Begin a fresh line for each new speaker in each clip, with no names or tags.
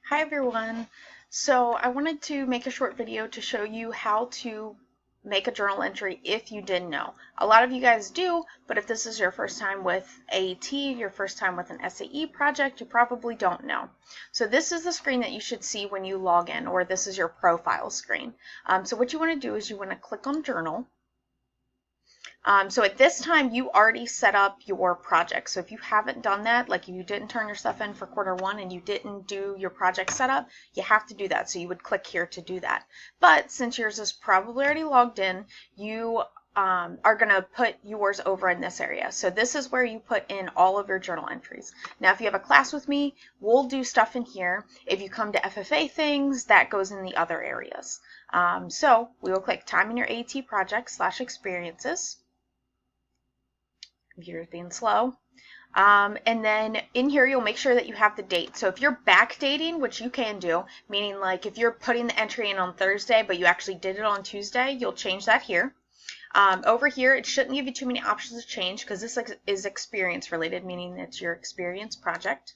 Hi everyone. So I wanted to make a short video to show you how to make a journal entry if you didn't know. A lot of you guys do, but if this is your first time with AAT, your first time with an SAE project, you probably don't know. So this is the screen that you should see when you log in, or this is your profile screen. So what you want to do is you want to click on Journal. So at this time, you already set up your project. So if you haven't done that, like if you didn't turn your stuff in for quarter 1 and you didn't do your project setup, you have to do that. So you would click here to do that. But since yours is probably already logged in, you are going to put yours over in this area. So this is where you put in all of your journal entries. Now, if you have a class with me, we'll do stuff in here. If you come to FFA things, that goes in the other areas. So we will click Time in Your AAT Project /Experiences. Computer's being slow. And then in here, you'll make sure that you have the date. So if you're backdating, which you can do, meaning like if you're putting the entry in on Thursday, but you actually did it on Tuesday, you'll change that here. Over here, it shouldn't give you too many options to change because this is experience related, meaning it's your experience project.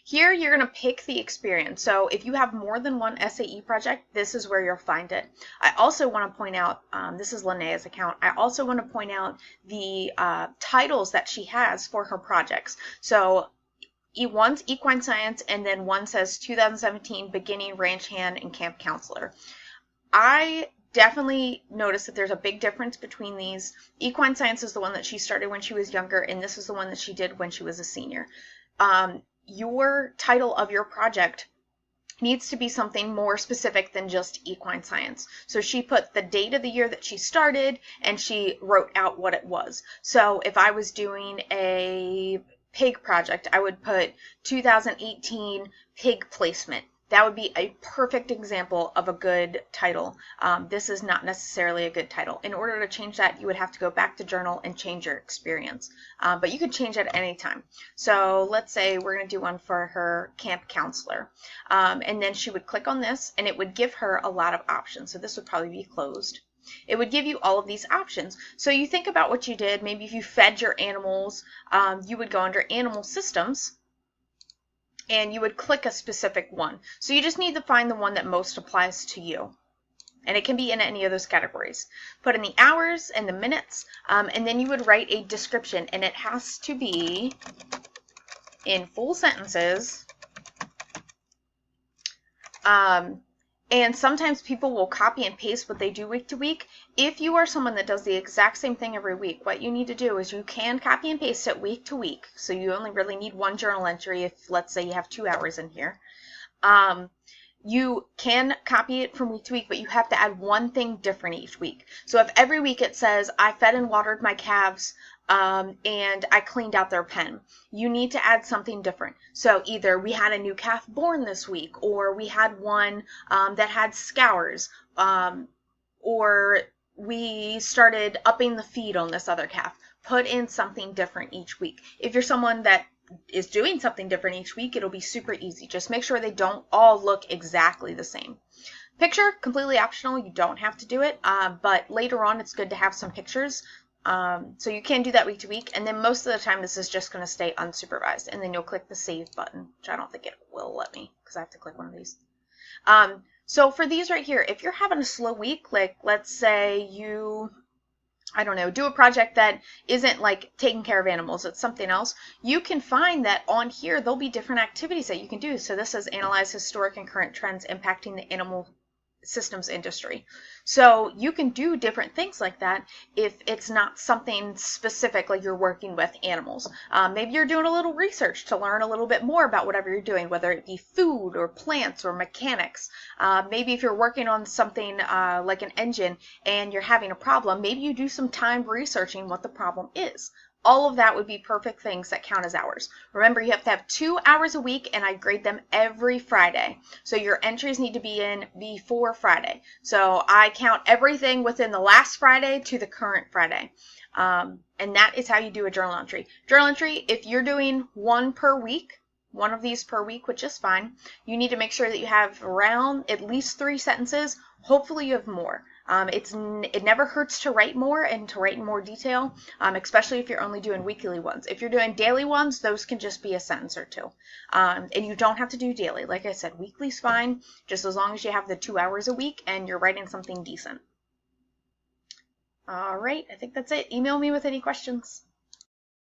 Here, you're going to pick the experience. So if you have more than one SAE project, this is where you'll find it. I also want to point out, this is Linnea's account, I also want to point out the titles that she has for her projects. So one's Equine Science, and then one says 2017 Beginning Ranch Hand and Camp Counselor. I definitely noticed that there's a big difference between these. Equine Science is the one that she started when she was younger, and this is the one that she did when she was a senior. Your title of your project needs to be something more specific than just Equine Science. So she put the date of the year that she started, and she wrote out what it was. So if I was doing a pig project, I would put 2018 pig placement. That would be a perfect example of a good title. This is not necessarily a good title. In order to change that, you would have to go back to journal and change your experience. But you can change it at any time. So let's say we're going to do one for her camp counselor. And then she would click on this, and it would give her a lot of options. So this would probably be closed. It would give you all of these options. So you think about what you did. Maybe if you fed your animals, you would go under Animal Systems, and you would click a specific one. So you just need to find the one that most applies to you. And it can be in any of those categories. Put in the hours and the minutes, and then you would write a description, and it has to be in full sentences. And sometimes people will copy and paste what they do week to week. If you are someone that does the exact same thing every week, what you need to do is you can copy and paste it week to week. So you only really need one journal entry if, let's say, you have 2 hours in here. You can copy it from week to week, but you have to add one thing different each week. So if every week it says, I fed and watered my calves, and I cleaned out their pen, you need to add something different. So either we had a new calf born this week, or we had one that had scours, or we started upping the feed on this other calf. Put in something different each week. If you're someone that is doing something different each week, it'll be super easy. Just make sure they don't all look exactly the same. Picture, completely optional. You don't have to do it, but later on it's good to have some pictures. So you can do that week to week, and then most of the time this is just going to stay unsupervised, and then you'll click the save button, which I don't think it will let me because I have to click one of these. So for these right here, if you're having a slow week, like let's say you, I don't know, do a project that isn't like taking care of animals, it's something else, you can find that on here there'll be different activities that you can do. So this says analyze historic and current trends impacting the animal systems industry. So you can do different things like that if it's not something specific like you're working with animals. Maybe you're doing a little research to learn a little bit more about whatever you're doing, whether it be food or plants or mechanics. Maybe if you're working on something like an engine and you're having a problem, maybe you do some time researching what the problem is. All of that would be perfect things that count as hours. Remember, you have to have 2 hours a week, and I grade them every Friday. So your entries need to be in before Friday. So I count everything within the last Friday to the current Friday. And that is how you do a journal entry. Journal entry, if you're doing one per week, one of these per week, which is fine, you need to make sure that you have around at least 3 sentences. Hopefully you have more. It never hurts to write more and to write in more detail, especially if you're only doing weekly ones. If you're doing daily ones, those can just be a sentence or two. And you don't have to do daily. Like I said, weekly's fine, just as long as you have the 2 hours a week and you're writing something decent. All right, I think that's it. Email me with any questions.